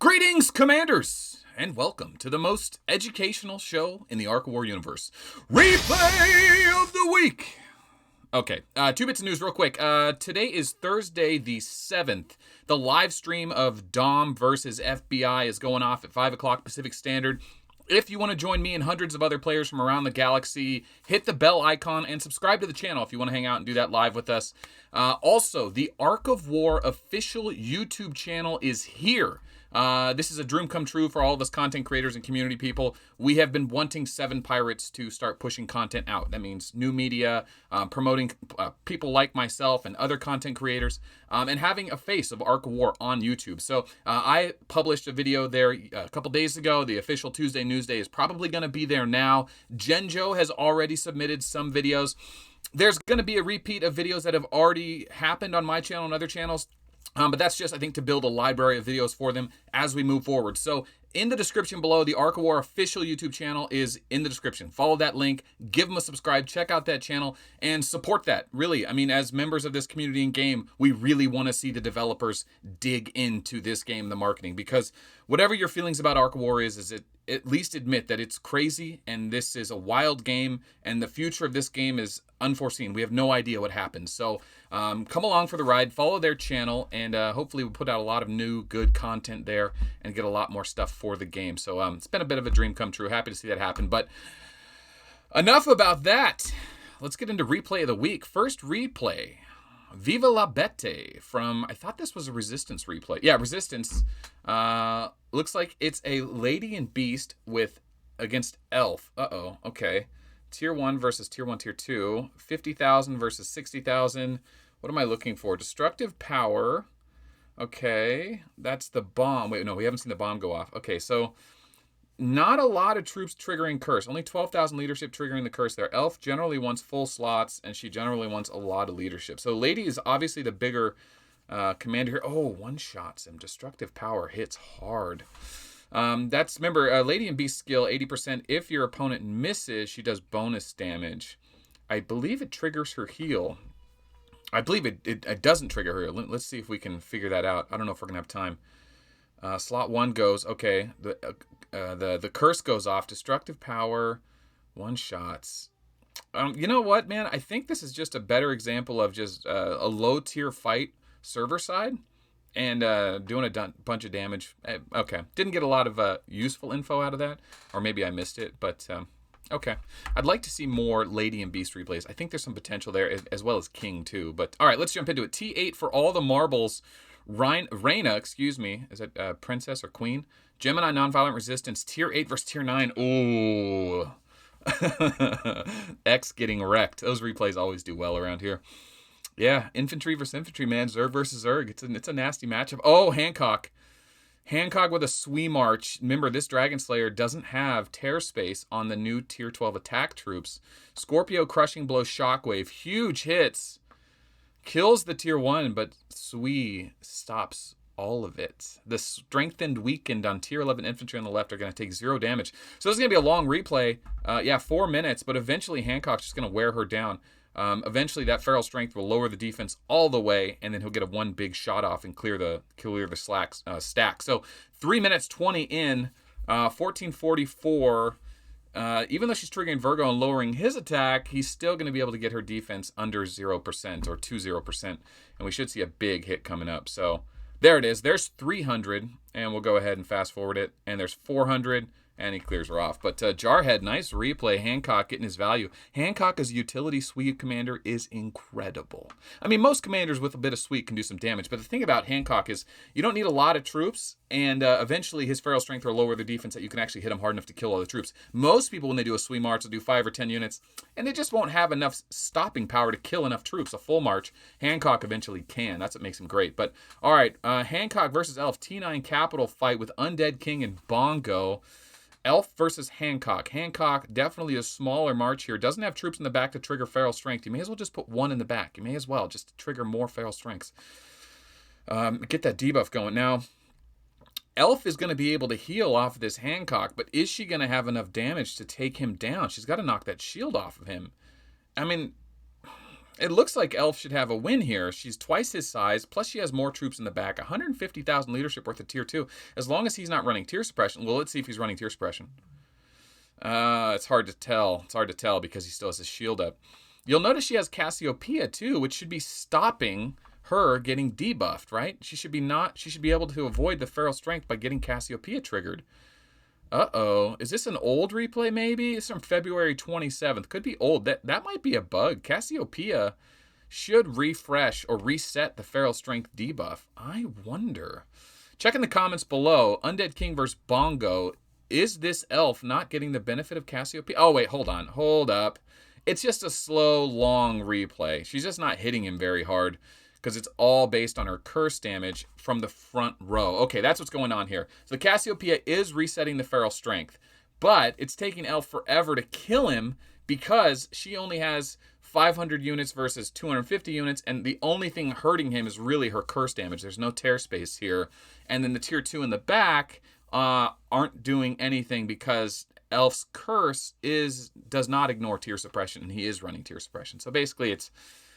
Greetings, Commanders, and welcome to the most educational show in the Ark of War universe. Replay of the Week! Okay, 2 bits of news real quick. Today is Thursday the 7th. The live stream of Dom versus FBI is going off at 5 o'clock Pacific Standard. If you want to join me and hundreds of other players from around the galaxy, hit the bell icon and subscribe to the channel if you want to hang out and do that live with us. Also, the Ark of War official YouTube channel is here. This is a dream come true for all of us content creators and community people. We have been wanting 7 Pirates to start pushing content out. That means new media, promoting people like myself and other content creators, and having a face of Ark of War on YouTube. So I published a video there a couple days ago. The official Tuesday News Day is probably going to be there now. Genjo has already submitted some videos. There's going to be a repeat of videos that have already happened on my channel and other channels. But that's just, I think, to build a library of videos for them as we move forward. So in the description below, the Ark of War official YouTube channel is in the description. Follow that link, give them a subscribe, check out that channel, and support that. Really, I mean, as members of this community and game, we really want to see the developers dig into this game, the marketing, because whatever your feelings about Ark of War is it at least admit that it's crazy and this is a wild game and the future of this game is unforeseen. We have no idea what happens. So come along for the ride, follow their channel, and hopefully we'll put out a lot of new good content there and get a lot more stuff for the game. So it's been a bit of a dream come true. Happy to see that happen. But enough about that. Let's get into replay of the week. First replay. Viva la Bete from, I thought this was a Resistance replay. Yeah, Resistance. Looks like it's a Lady and Beast against Elf. Uh-oh, okay. Tier 1 versus Tier 1, Tier 2. 50,000 versus 60,000. What am I looking for? Destructive power. Okay, that's the bomb. Wait, no, we haven't seen the bomb go off. Okay, so not a lot of troops triggering curse. Only 12,000 leadership triggering the curse there. Elf generally wants full slots, and she generally wants a lot of leadership. So Lady is obviously the bigger commander here. Oh, one-shots him. Destructive power hits hard. Remember, Lady and Beast skill, 80%. If your opponent misses, she does bonus damage. I believe it triggers her heal. I believe it doesn't trigger her. Let's see if we can figure that out. I don't know if we're going to have time. Slot 1 goes, okay. The curse goes off. Destructive power, one-shots. You know what, man? I think this is just a better example of just a low-tier fight server side and doing a bunch of damage. Okay. Didn't get a lot of useful info out of that, or maybe I missed it, but okay. I'd like to see more Lady and Beast replays. I think there's some potential there, as well as King, too. But all right, let's jump into it. T8 for all the marbles. Reina, excuse me. Is it Princess or Queen? Gemini Nonviolent Resistance, Tier 8 versus Tier 9. Ooh. X getting wrecked. Those replays always do well around here. Yeah, Infantry versus Infantry, man. Zerg versus Zerg. It's a nasty matchup. Oh, Hancock. Hancock with a Sui March. Remember, this Dragon Slayer doesn't have tear space on the new Tier 12 attack troops. Scorpio Crushing Blow Shockwave. Huge hits. Kills the Tier 1, but Sui stops all of it. The Strengthened Weakened on Tier 11 Infantry on the left are going to take 0 damage. So this is going to be a long replay. 4 minutes, but eventually Hancock's just going to wear her down. Eventually that Feral Strength will lower the defense all the way, and then he'll get a one big shot off and clear the stack. So 3 minutes 20 in, 1444. Even though she's triggering Virgo and lowering his attack, he's still going to be able to get her defense under 0% or to 0%, and we should see a big hit coming up. So there it is. There's 300, and we'll go ahead and fast forward it, and there's 400, and he clears her off. But Jarhead, nice replay. Hancock getting his value. Hancock as a utility sweep commander is incredible. I mean, most commanders with a bit of sweep can do some damage, but the thing about Hancock is you don't need a lot of troops, and eventually his Feral Strength will lower the defense that you can actually hit him hard enough to kill all the troops. Most people, when they do a sweep march, will do 5 or 10 units, and they just won't have enough stopping power to kill enough troops. A full march, Hancock eventually can. That's what makes him great. But, all right, Hancock versus Elf, T9 Capital fight with Undead King and Bongo. Elf versus Hancock. Hancock, definitely a smaller march here. Doesn't have troops in the back to trigger Feral Strength. You may as well just put 1 in the back. You may as well just trigger more Feral Strengths. Get that debuff going. Now, Elf is going to be able to heal off of this Hancock, but is she going to have enough damage to take him down? She's got to knock that shield off of him. I mean, It looks like Elf should have a win here. She's twice his size, plus she has more troops in the back. 150,000 leadership worth of tier 2. As long as he's not running tier suppression. Well, let's see if he's running tier suppression. It's hard to tell. It's hard to tell because he still has his shield up. You'll notice she has Cassiopeia too, which should be stopping her getting debuffed, right? She should be able to avoid the feral strength by getting Cassiopeia triggered. Uh-oh. Is this an old replay maybe? It's from February 27th. Could be old. That might be a bug. Cassiopeia should refresh or reset the feral strength debuff. I wonder. Check in the comments below. Undead King versus Bongo. Is this elf not getting the benefit of Cassiopeia? Oh, wait. Hold on. Hold up. It's just a slow, long replay. She's just not hitting him very hard, because it's all based on her curse damage from the front row. Okay, that's what's going on here. So the Cassiopeia is resetting the feral strength, but it's taking Elf forever to kill him because she only has 500 units versus 250 units, and the only thing hurting him is really her curse damage. There's no tear space here. And then the tier 2 in the back aren't doing anything because Elf's curse does not ignore tier suppression, and he is running tier suppression. So basically it's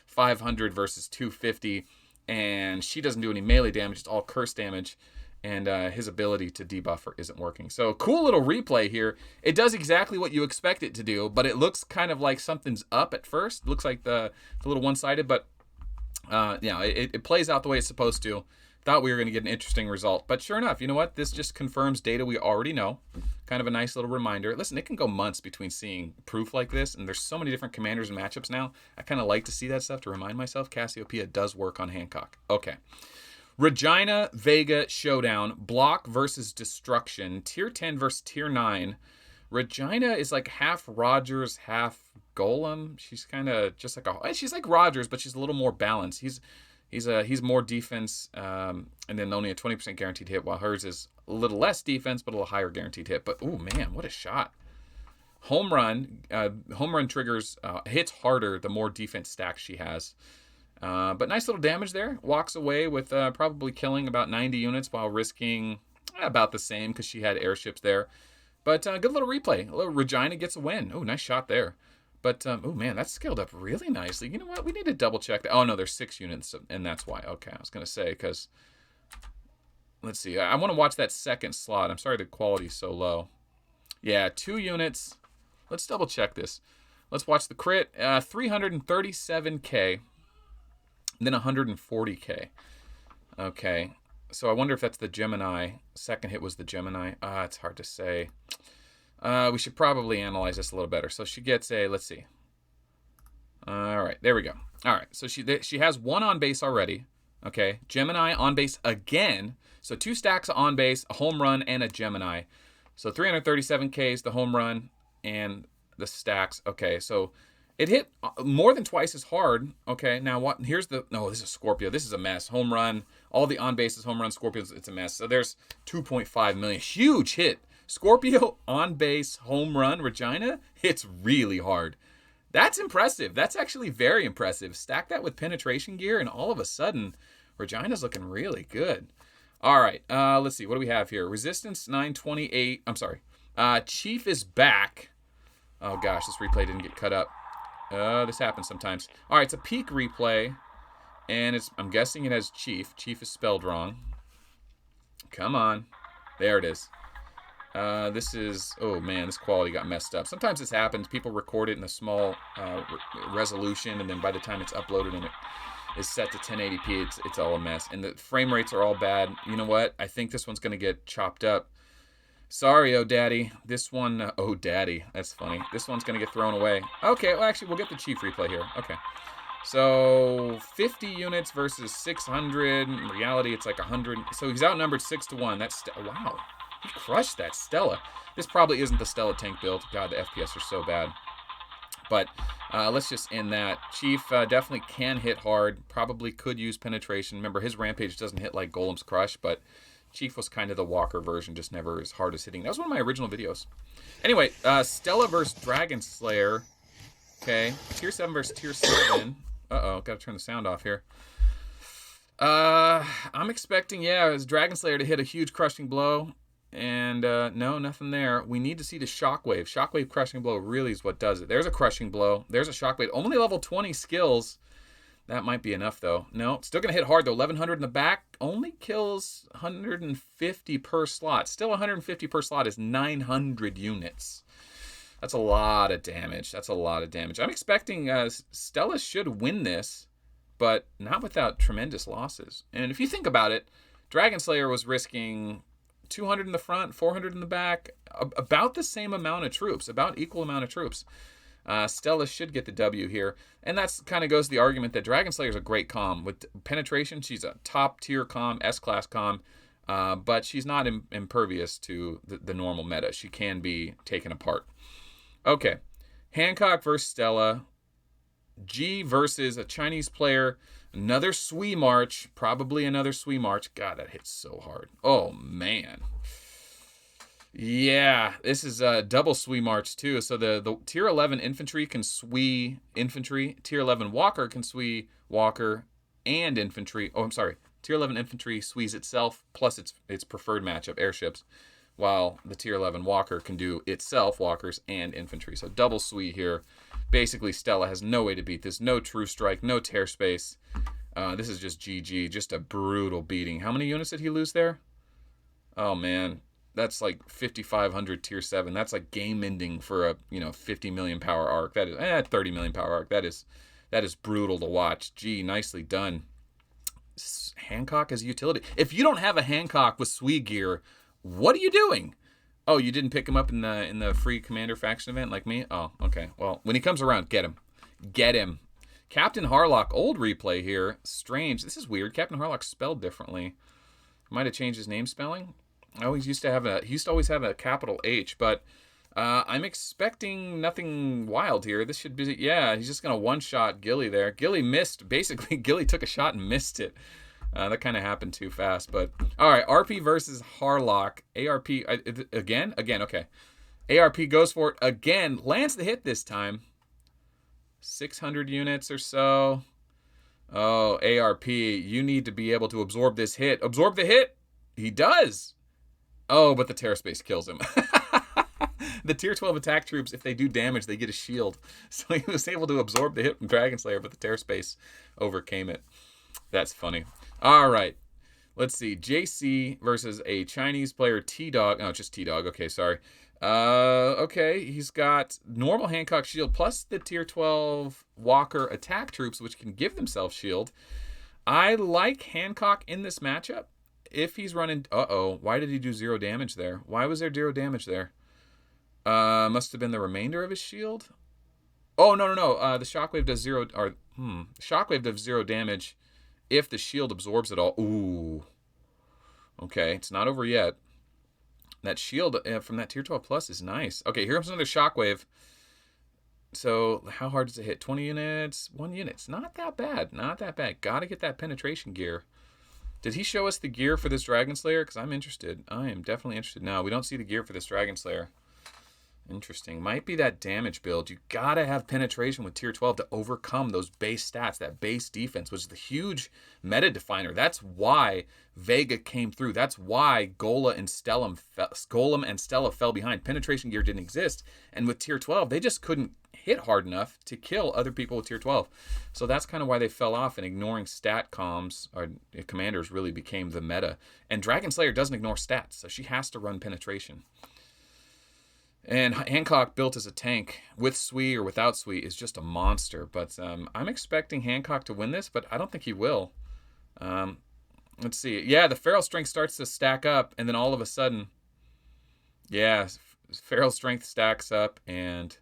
500 versus 250, and she doesn't do any melee damage. It's all curse damage, and his ability to debuff her isn't working. So cool little replay here. It does exactly what you expect it to do, but it looks kind of like something's up at first. It looks like the little one-sided, but yeah, it plays out the way it's supposed to. Thought we were going to get an interesting result, but sure enough, you know what? This just confirms data we already know. Kind of a nice little reminder. Listen, it can go months between seeing proof like this, and there's so many different commanders and matchups now. I kind of like to see that stuff to remind myself Cassiopeia does work on Hancock. Okay. Regina Vega Showdown, block versus destruction, tier 10 versus tier 9. Regina is like half Rogers, half Golem. She's kind of just like she's like Rogers, but she's a little more balanced. He's more defense, and then only a 20% guaranteed hit, while hers is a little less defense, but a little higher guaranteed hit. But, oh, man, what a shot. Home run triggers, hits harder the more defense stacks she has. But nice little damage there. Walks away with probably killing about 90 units while risking about the same because she had airships there. But good little replay. A little Regina gets a win. Oh, nice shot there. But, oh, man, that's scaled up really nicely. You know what? We need to double check that. Oh, no, there's 6 units, and that's why. Okay, I was going to say, because, let's see. I want to watch that second slot. I'm sorry the quality's so low. Yeah, 2 units. Let's double check this. Let's watch the crit. 337K, and then 140K. Okay, so I wonder if that's the Gemini. Second hit was the Gemini. It's hard to say. We should probably analyze this a little better. So she gets a, let's see. All right, there we go. All right, so she has 1 on base already. Okay, Gemini on base again. So 2 stacks on base, a home run, and a Gemini. So 337K is the home run and the stacks. Okay, so it hit more than twice as hard. Okay, now what? Here's the, no, this is Scorpio. This is a mess. Home run, all the on bases, home run, Scorpios, it's a mess. So there's 2.5 million. Huge hit. Scorpio on base home run Regina hits really hard. That's impressive. That's actually very impressive. Stack that with penetration gear, and all of a sudden, Regina's looking really good. All right, let's see. What do we have here? Resistance 928. I'm sorry. Chief is back. Oh, gosh, this replay didn't get cut up. This happens sometimes. All right, it's a peak replay, and I'm guessing it has Chief. Chief is spelled wrong. Come on. There it is. This is, oh man, this quality got messed up. Sometimes this happens. People record it in a small resolution, and then by the time it's uploaded and it is set to 1080p, it's all a mess. And the frame rates are all bad. You know what? I think this one's going to get chopped up. Sorry, oh daddy. This one, oh daddy. That's funny. This one's going to get thrown away. Okay, well actually, we'll get the Chief replay here. Okay. So 50 units versus 600. In reality, it's like 100. So he's outnumbered 6-1. That's, wow. He crushed that Stella. This probably isn't the Stella tank build. God, the FPS are so bad. But let's just end that. Chief definitely can hit hard. Probably could use penetration. Remember, his Rampage doesn't hit like Golem's Crush, but Chief was kind of the Walker version, just never as hard as hitting. That was one of my original videos. Anyway, Stella versus Dragon Slayer. Okay, tier 7 versus tier 7. Uh-oh, got to turn the sound off here. I'm expecting, yeah, as Dragon Slayer to hit a huge crushing blow. And no, nothing there. We need to see the Shockwave. Shockwave crushing blow really is what does it. There's a crushing blow. There's a Shockwave. Only level 20 skills. That might be enough, though. No, still going to hit hard, though. 1,100 in the back only kills 150 per slot. Still 150 per slot is 900 units. That's a lot of damage. That's a lot of damage. I'm expecting Stella should win this, but not without tremendous losses. And if you think about it, Dragon Slayer was risking 200 in the front, 400 in the back, about the same amount of troops, about equal amount of troops. Stella should get the W here. And that's kind of goes to the argument that Dragon Slayer is a great comm. With penetration, she's a top tier comm, S-class comm, but she's not impervious to the normal meta. She can be taken apart. Okay, Hancock versus Stella. G versus a Chinese player. Another Sui March. Probably another Sui March. God, that hits so hard. Oh, man. Yeah, this is a double Sui March, too. So the Tier 11 infantry can Sui infantry. Tier 11 Walker can Sui Walker and infantry. Oh, I'm sorry. Tier 11 infantry Sui's itself, plus its preferred matchup, airships. While the Tier 11 Walker can do itself, walkers and infantry. So double Sui here. Basically, Stella has no way to beat this. No true strike, no tear space. This is just GG, just a brutal beating. How many units did he lose there? Oh, man. That's like 5,500 Tier 7. That's like game ending for a 50 million power arc. That is 30 million power arc. That is brutal to watch. Gee, nicely done. Hancock as a utility. If you don't have a Hancock with Sui gear, what are you doing? Oh, you didn't pick him up in the free commander faction event like me? Oh, okay. Well, when he comes around, get him. Get him. Captain Harlock, old replay here. Strange. This is weird. Captain Harlock spelled differently. Might have changed his name spelling. I always used to always have a capital H, but I'm expecting nothing wild here. This should be, yeah, he's just going to one-shot Gilly there. Gilly missed. Basically, Gilly took a shot and missed it. That kind of happened too fast, but all right. RP versus Harlock. ARP again. Okay. ARP goes for it again. Lands the hit this time. 600 units or so. Oh, ARP, you need to be able to absorb this hit. Absorb the hit. He does. Oh, but the tear space kills him. The Tier 12 attack troops, if they do damage, they get a shield. So he was able to absorb the hit from Dragon Slayer, but the tear space overcame it. That's funny. All right. Let's see. JC versus a Chinese player, T-Dog. Oh, just T-Dog. Okay, sorry. Okay, he's got normal Hancock shield plus the Tier 12 Walker attack troops, which can give themselves shield. I like Hancock in this matchup. If he's running... Uh-oh. Why did he do 0 damage there? Why was there 0 damage there? Must have been the remainder of his shield. Oh, no. The Shockwave does 0... Shockwave does 0 damage if the shield absorbs it all. Ooh. Okay, it's not over yet. That shield from that Tier 12 Plus is nice. Okay, here comes another Shockwave. So, how hard does it hit? 20 units? 1 unit. It's not that bad. Not that bad. Gotta get that penetration gear. Did he show us the gear for this Dragon Slayer? Because I'm interested. I am definitely interested. No, we don't see the gear for this Dragon Slayer. Interesting. Might be that damage build. You gotta have penetration with Tier 12 to overcome those base stats, that base defense, which is the huge meta definer. That's why Vega came through. That's why Golem and Stella fell behind. Penetration gear didn't exist. And with Tier 12, they just couldn't hit hard enough to kill other people with Tier 12. So that's kind of why they fell off, and ignoring stat comms or commanders really became the meta. And Dragon Slayer doesn't ignore stats, so she has to run penetration. And Hancock built as a tank with Sui or without Sui is just a monster. But I'm expecting Hancock to win this, but I don't think he will. Let's see. Yeah, the Feral Strength starts to stack up, and then all of a sudden, yeah, Feral Strength stacks up, and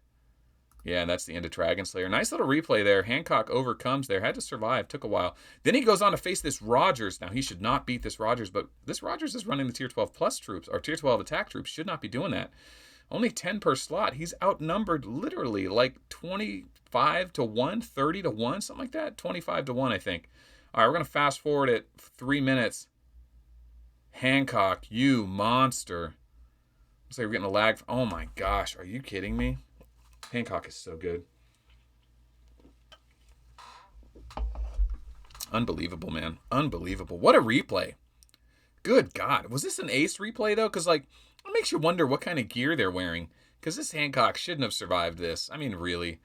yeah, that's the end of Dragon Slayer. Nice little replay there. Hancock overcomes there. Had to survive. Took a while. Then he goes on to face this Rogers. Now, he should not beat this Rogers, but this Rogers is running the Tier 12 Plus troops, or Tier 12 attack troops. Should not be doing that. Only 10 per slot. He's outnumbered literally like 25 to 1, 30 to 1, something like that. 25 to 1, I think. All right, we're going to fast forward it 3 minutes. Hancock, you monster. Looks like we're getting a lag. Oh my gosh, are you kidding me? Hancock is so good. Unbelievable, man. Unbelievable. What a replay. Good God. Was this an ace replay, though? Because, like, it makes you wonder what kind of gear they're wearing. Because this Hancock shouldn't have survived this. I mean, really.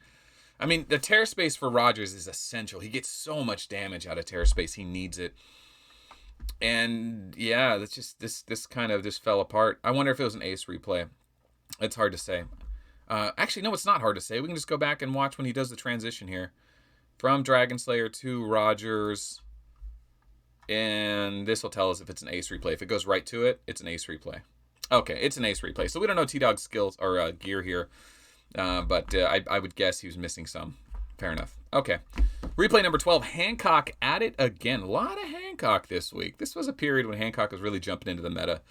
I mean, the terror space for Rogers is essential. He gets so much damage out of terror space. He needs it. And yeah, that's just this kind of just fell apart. I wonder if it was an ace replay. It's hard to say. Actually, no, it's not hard to say. We can just go back and watch when he does the transition here. From Dragon Slayer to Rogers. And this will tell us if it's an ace replay. If it goes right to it, it's an ace replay. Okay, it's an ace replay. So we don't know T-Dog's skills or gear here. But I would guess he was missing some. Fair enough. Okay. Replay number 12. Hancock at it again. A lot of Hancock this week. This was a period when Hancock was really jumping into the meta.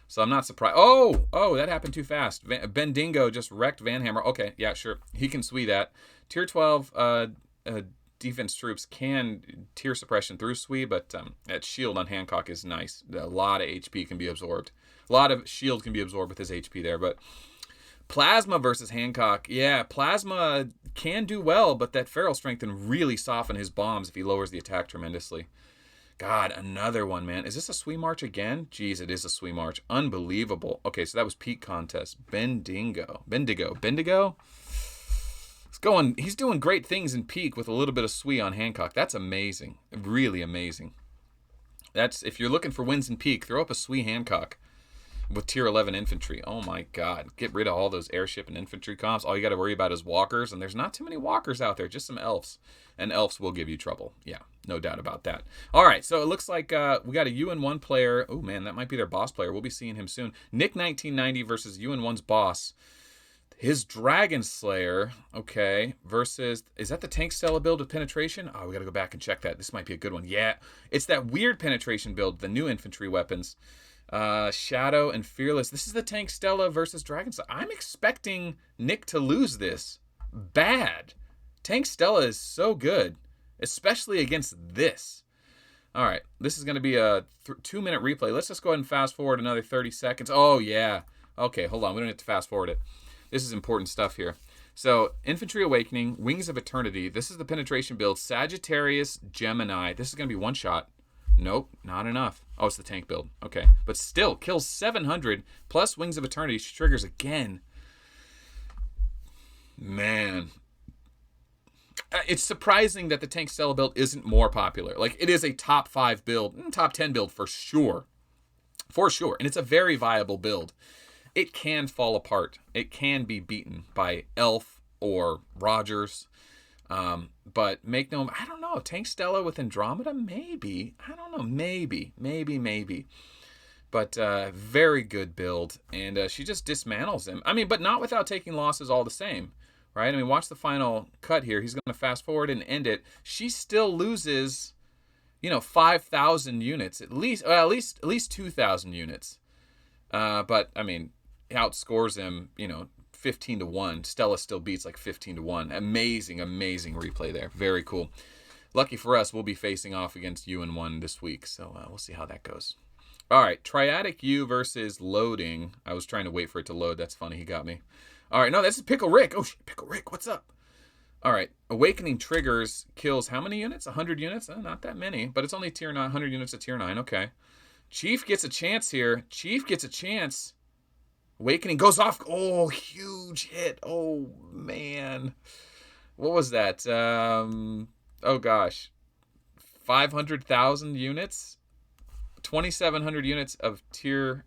So I'm not surprised. Oh, that happened too fast. Bendingo just wrecked Vanhammer. Okay, yeah, sure. He can swee that. Tier 12 defense troops can tier suppression through swee, but that shield on Hancock is nice. A lot of HP can be absorbed. A lot of shield can be absorbed with his HP there, but Plasma versus Hancock. Yeah, Plasma can do well, but that feral strength can really soften his bombs if he lowers the attack tremendously. God, another one, man. Is this a Swee March again? Jeez, it is a Swee March. Unbelievable. Okay, so that was peak contest. Bendigo. He's doing great things in peak with a little bit of Swee on Hancock. That's amazing. Really amazing. That's, if you're looking for wins in peak, throw up a Swee Hancock with tier 11 infantry. Oh my God. Get rid of all those airship and infantry comps. All you got to worry about is walkers, and there's not too many walkers out there, just some elves. And elves will give you trouble. Yeah, no doubt about that. All right, so it looks like we got a UN1 player. Oh man, that might be their boss player. We'll be seeing him soon. Nick 1990 versus UN1's boss. His Dragon Slayer, okay, versus, is that the Tank Stella build with penetration? Oh, we got to go back and check that. This might be a good one. Yeah, it's that weird penetration build, the new infantry weapons. Shadow and Fearless. This is the Tank Stella versus Dragon Slayer. I'm expecting Nick to lose this. Bad. Tank Stella is so good, especially against this. All right, this is going to be a 2-minute replay. Let's just go ahead and fast forward another 30 seconds. Oh, yeah. Okay, hold on. We don't have to fast forward it. This is important stuff here. So, Infantry Awakening, Wings of Eternity. This is the penetration build. Sagittarius, Gemini. This is going to be one shot. Nope, not enough. Oh, it's the tank build. Okay. But still, kills 700, plus Wings of Eternity. She triggers again. Man. It's surprising that the Tank Stella build isn't more popular. Like, it is a top 5 build, top 10 build for sure. For sure. And it's a very viable build. It can fall apart. It can be beaten by Elf or Rogers. But make no, I don't know. Tank Stella with Andromeda? Maybe. I don't know. Maybe. But very good build. And she just dismantles him. I mean, but not without taking losses all the same. Right? I mean, watch the final cut here. He's going to fast forward and end it. She still loses, 5,000 units. At least 2,000 units. But, I mean, outscores him, 15-1. Stella still beats like 15-1. Amazing replay there. Very cool. Lucky for us, we'll be facing off against UN1 this week, so we'll see how that goes. All right, Triadic U versus Loading. I was trying to wait for it to load. That's funny. He got me. All right, no, this is Pickle Rick. Oh, shit, Pickle Rick, what's up? All right, Awakening triggers kills how many units? 100 units? Not that many, but it's only tier 9. 100 units at tier 9. Okay. Chief gets a chance here. Awakening goes off. Oh, huge hit. Oh, man. What was that? Oh, gosh. 500,000 units? 2,700 units of tier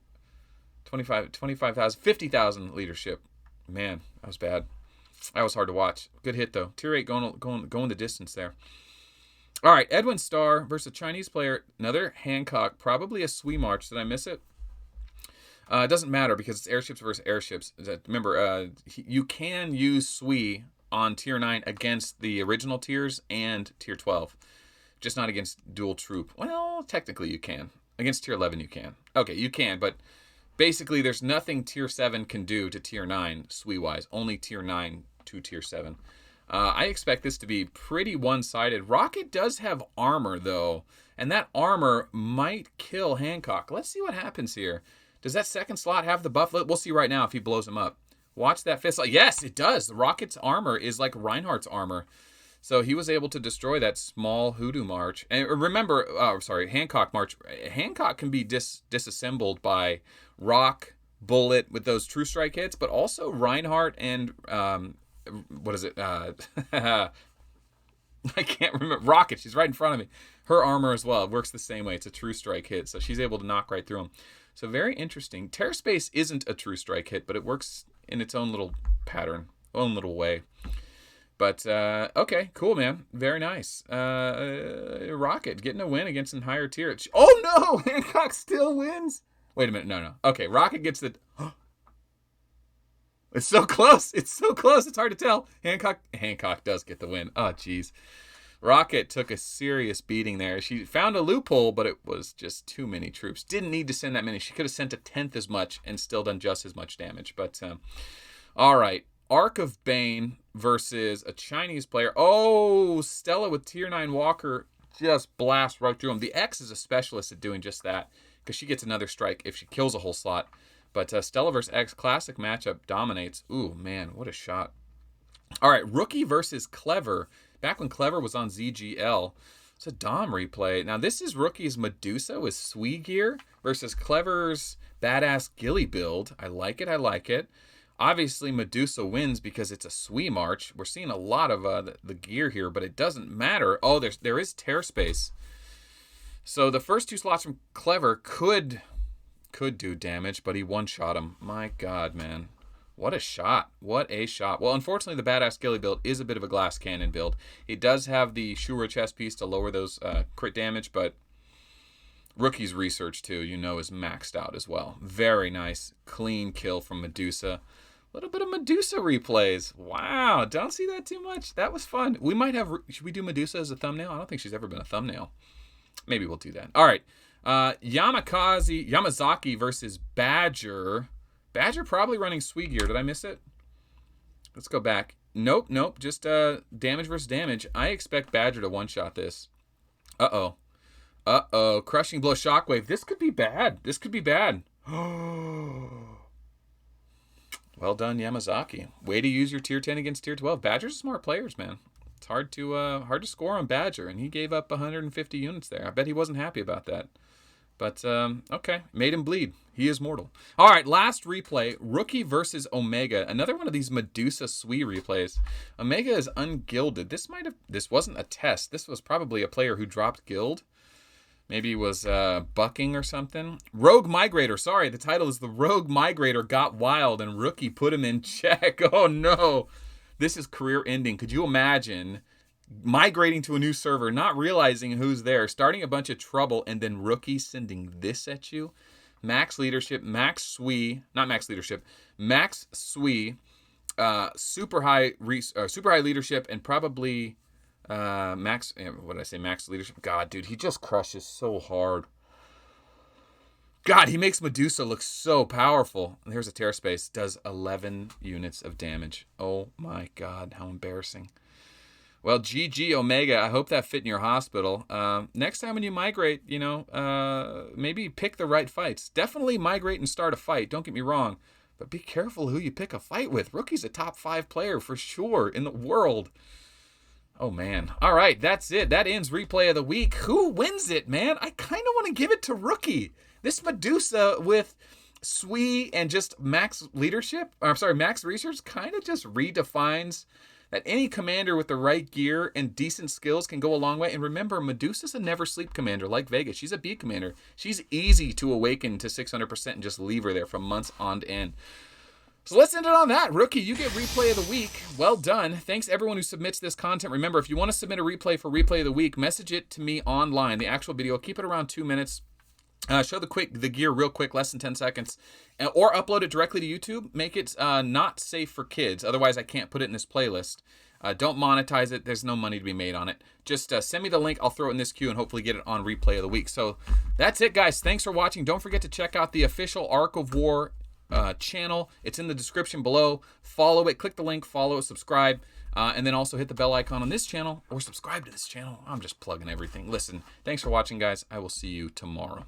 25,000. 50,000 leadership. Man, that was bad. That was hard to watch. Good hit, though. Tier 8 going the distance there. All right, Edwin Starr versus Chinese player. Another Hancock. Probably a Swee March. Did I miss it? It doesn't matter because it's airships versus airships. Remember, you can use Swee on tier 9 against the original tiers and tier 12. Just not against dual troop. Well, technically you can. Against tier 11 you can. Okay, you can, but basically there's nothing tier 7 can do to tier 9 Swee-wise. Only tier 9 to tier 7. I expect this to be pretty one-sided. Rocket does have armor, though, and that armor might kill Hancock. Let's see what happens here. Does that second slot have the buff? We'll see right now if he blows him up. Watch that fifth slot. Yes, it does. The Rocket's armor is like Reinhardt's armor. So he was able to destroy that small Hoodoo March. And remember, Hancock March. Hancock can be disassembled by Rock, Bullet with those True Strike hits, but also Reinhardt and what is it? I can't remember. Rocket. She's right in front of me. Her armor as well. It works the same way. It's a true strike hit, so she's able to knock right through them. So very interesting. Terror Space isn't a true strike hit, but it works in its own little pattern, own little way. But, okay, cool, man. Very nice. Rocket getting a win against some higher tier. Oh, no! Hancock still wins. Wait a minute. No. Okay, Rocket gets the... It's so close. It's so close. It's hard to tell. Hancock does get the win. Oh, jeez. Rocket took a serious beating there. She found a loophole, but it was just too many troops. Didn't need to send that many. She could have sent a tenth as much and still done just as much damage. But, all right. Arc of Bane versus a Chinese player. Oh, Stella with tier 9 Walker just blasts right through him. The X is a specialist at doing just that because she gets another strike if she kills a whole slot. But Stella versus X, classic matchup, dominates. Ooh, man, what a shot. All right, Rookie versus Clever. Back when Clever was on ZGL. It's a Dom replay. Now, this is Rookie's Medusa with Swee gear versus Clever's badass Ghillie build. I like it. Obviously, Medusa wins because it's a Swee march. We're seeing a lot of the gear here, but it doesn't matter. Oh, there is tear space. So the first 2 slots from Clever could do damage, but he one-shot him. My God, man. What a shot. What a shot. Well, unfortunately, the badass Ghillie build is a bit of a glass cannon build. It does have the Shura chest piece to lower those crit damage, but Rookie's research, too, is maxed out as well. Very nice, clean kill from Medusa. A little bit of Medusa replays. Wow, don't see that too much. That was fun. We might have... Should we do Medusa as a thumbnail? I don't think she's ever been a thumbnail. Maybe we'll do that. All right. Yamazaki versus Badger. Badger probably running Swee gear. Did I miss it? Let's go back. Nope. Just damage versus damage. I expect Badger to one-shot this. Uh-oh. Crushing blow shockwave. This could be bad. Well done, Yamazaki. Way to use your tier 10 against tier 12. Badger's smart players, man. It's hard to score on Badger, and he gave up 150 units there. I bet he wasn't happy about that. But, okay. Made him bleed. He is mortal. All right, last replay. Rookie versus Omega. Another one of these Medusa Swee replays. Omega is ungilded. This wasn't a test. This was probably a player who dropped guild. Maybe he was bucking or something. Rogue Migrator. Sorry, the title is The Rogue Migrator Got Wild, and Rookie put him in check. Oh, no. This is career ending. Could you imagine migrating to a new server, not realizing who's there, starting a bunch of trouble, and then Rookie sending this at you? Max leadership, max Swee, not max leadership, max Swee, super high leadership, and probably max. What did I say? Max leadership. God, dude, he just crushes so hard. God, he makes Medusa look so powerful. Here's a tear space. Does 11 units of damage. Oh my God, how embarrassing. Well, GG Omega, I hope that fit in your hospital. Next time when you migrate, maybe pick the right fights. Definitely migrate and start a fight, don't get me wrong. But be careful who you pick a fight with. Rookie's a top 5 player for sure in the world. Oh, man. All right, that's it. That ends replay of the week. Who wins it, man? I kind of want to give it to Rookie. This Medusa with Swee and just max leadership, max research kind of just redefines that any commander with the right gear and decent skills can go a long way. And remember, Medusa's a never sleep commander like Vegas. She's a B commander. She's easy to awaken to 600% and just leave her there for months on end. So let's end it on that. Rookie, you get replay of the week. Well done. Thanks everyone who submits this content. Remember, if you want to submit a replay for replay of the week, message it to me online, the actual video. Keep it around 2 minutes. Show the gear real quick, less than 10 seconds, or upload it directly to YouTube. Make it not safe for kids. Otherwise, I can't put it in this playlist. Don't monetize it. There's no money to be made on it. Just send me the link. I'll throw it in this queue and hopefully get it on replay of the week. So that's it, guys. Thanks for watching. Don't forget to check out the official Arc of War channel. It's in the description below. Follow it. Click the link. Follow it. Subscribe. And then also hit the bell icon on this channel or subscribe to this channel. I'm just plugging everything. Listen, thanks for watching, guys. I will see you tomorrow.